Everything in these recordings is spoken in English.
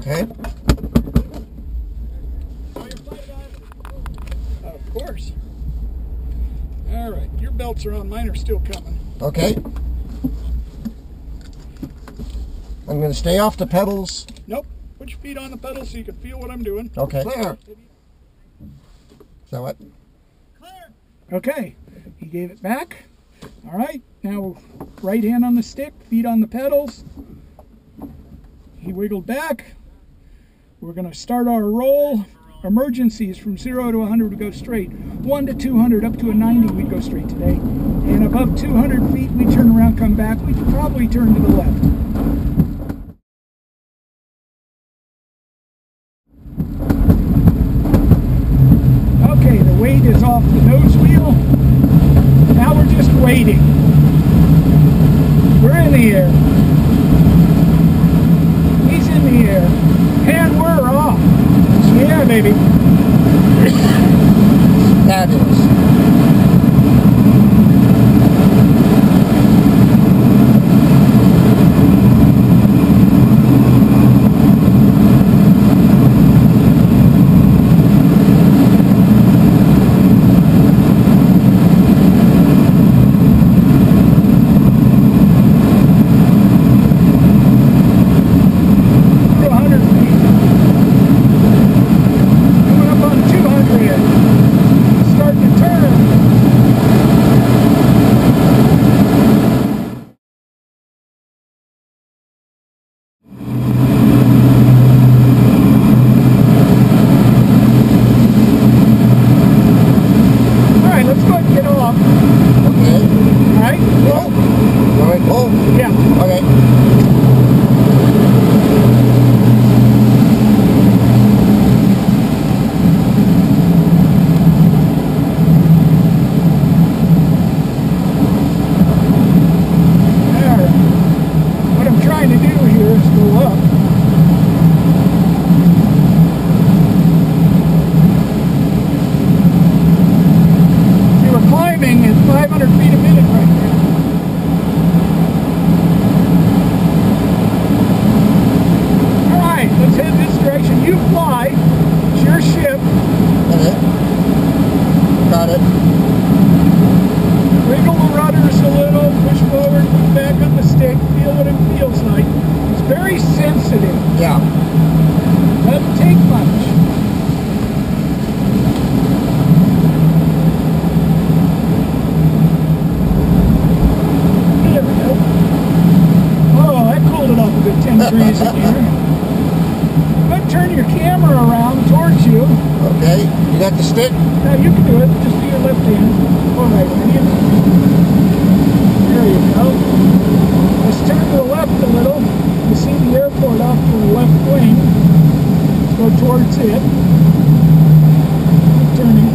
Okay. Of course. All right, your belts are on. Mine are still coming. Okay. I'm going to stay off the pedals. Nope. Put your feet on the pedals so you can feel what I'm doing. Okay. Clear. Is that what? Clear. Okay. He gave it back. All right. Now, right hand on the stick, feet on the pedals. He wiggled back. We're going to start our roll. Emergencies from 0 to 100 we go straight. 1 to 200 up to a 90 we go straight today. And above 200 feet we turn around, come back. We can probably turn to the left. Okay, the weight is off the nose wheel. Now we're just waiting. We're in the air. He's in the air. And we're off. Yeah, baby. Fabulous. Yeah. Doesn't take much. There we go. Oh, that cooled it off a good 10 degrees in here. But turn your camera around towards you. Okay. You got the stick? No, you can do it. Just do your left hand. Or right hand. There you go. Let's turn to the left a little. You see the airport off to the left wing. Go towards it. Keep turning.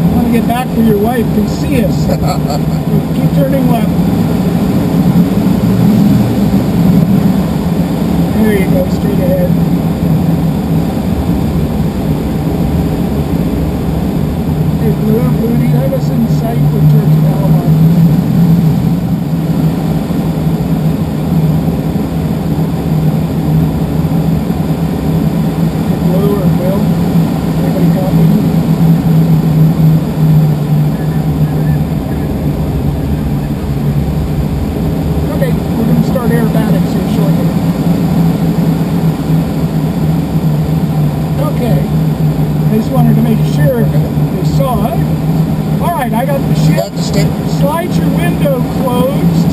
I want to get back where your wife can see us. Keep turning left. There you go, straight ahead. Blue, do you have us in sight for Church of Alabama? Blue or Bill? Anybody copy? Okay, we're going to start aerobatics here shortly. Okay, I just wanted to make sure they saw it. Alright, I got the ship. Slide your window closed.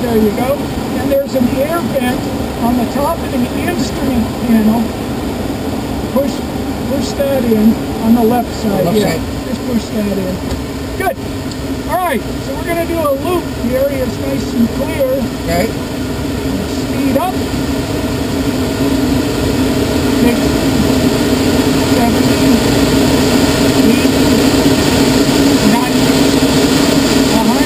There you go. And there's an air vent on the top of the instrument panel. Push that in on the left side. Just push that in. Good. Alright, so we're going to do a loop. The area is nice and clear. Okay. Speed up. 6, 7, 8, 9, 100,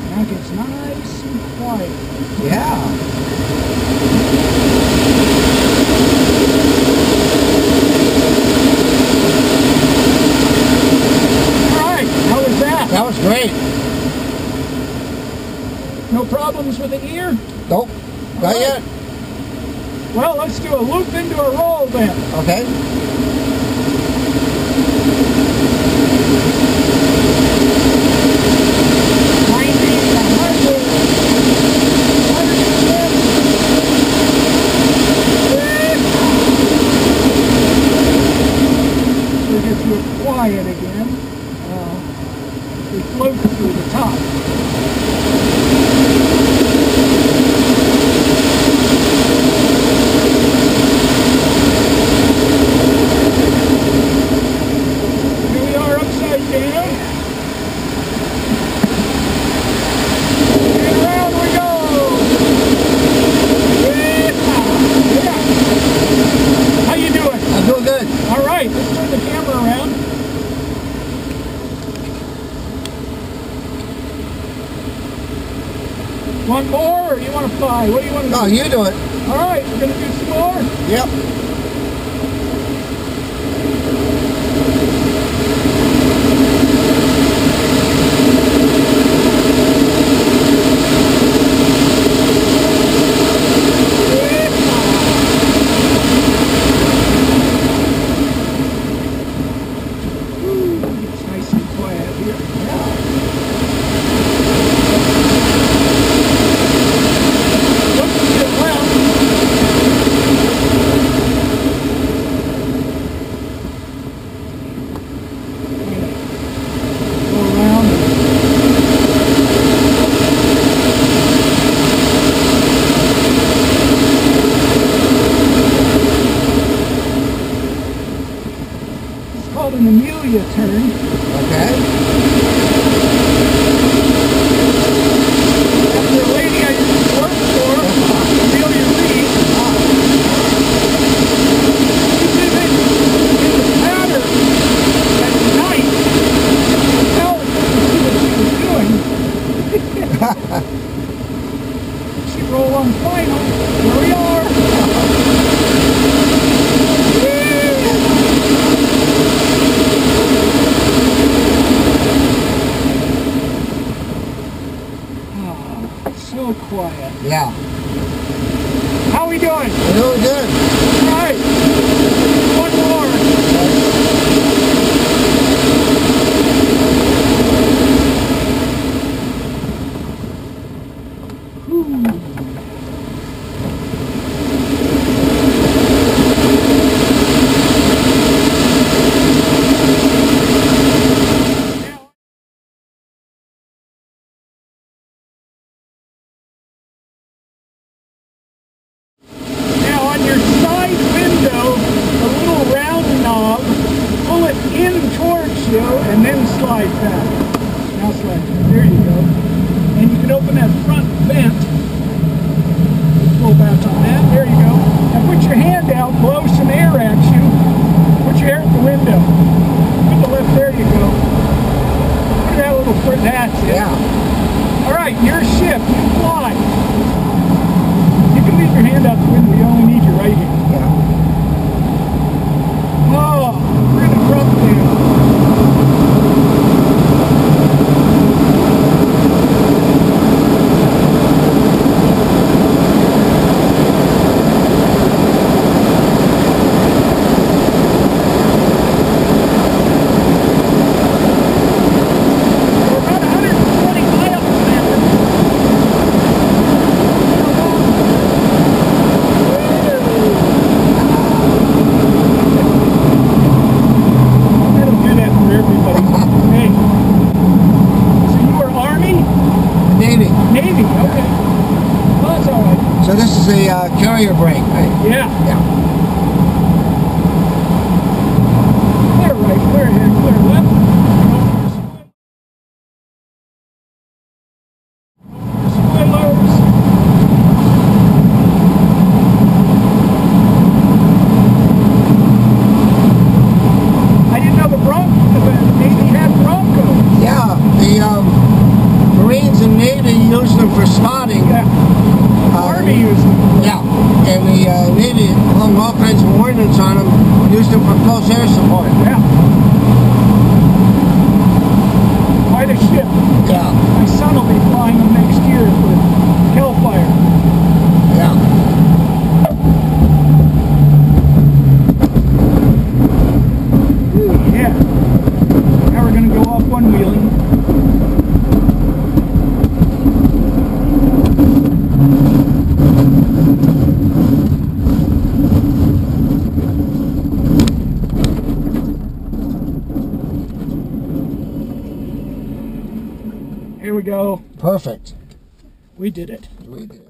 now gets nice and quiet. Yeah. Alright, how was that? That was great. No problems with the ear? Nope. Not yet. Well, let's do a loop into a roll then. Okay. We'll get to it quiet again. We float through the top. Here we are upside down. And around we go. Yeah. How you doing? I'm doing good. All right, let's turn the camera around. One more, or you want to fly? What do you want to do? No, you do it. All right, we're going to do some more. Yep. It's nice and quiet here. Let's get around. Go around. It's called an Amelia turn. Okay. After a lady I used to work for, Amelia Reed, she did it in the pattern at night. Tell to see what she was doing. She rolled on final. Here we are. So quiet. Yeah. How we doing? We're doing good. All right. One more. Now on your side window, a little round knob, pull it in towards you and then slide back. Now slide back. There you go. And you can open that front vent. Pull back on that. There you go. Now put your hand out, blow some air at you. Put your air at the window. Put the left, there you go. Put that little foot, that's it. Yeah. All right, your ship, you fly. You can leave your hand out the window, you only need your right hand. Yeah. Oh, we're in a drop down. We're about 120 miles an hour. That'll do that for everybody. Hey, so you were Army? Navy. Navy, okay. Well, that's all right. So this is a carrier brake, right? Yeah. Yeah. Clear right, clear ahead, clear left. Spoilers. I didn't know the Navy had Broncos. Yeah. The Marines and Navy use them for spotting. Yeah. close air support. Yeah. Quite a ship. Yeah. My son will be flying them next year for Hellfire. Yeah. Ooh, yeah. Now we're going to go off one wheeling. Here we go. Perfect. We did it. We did.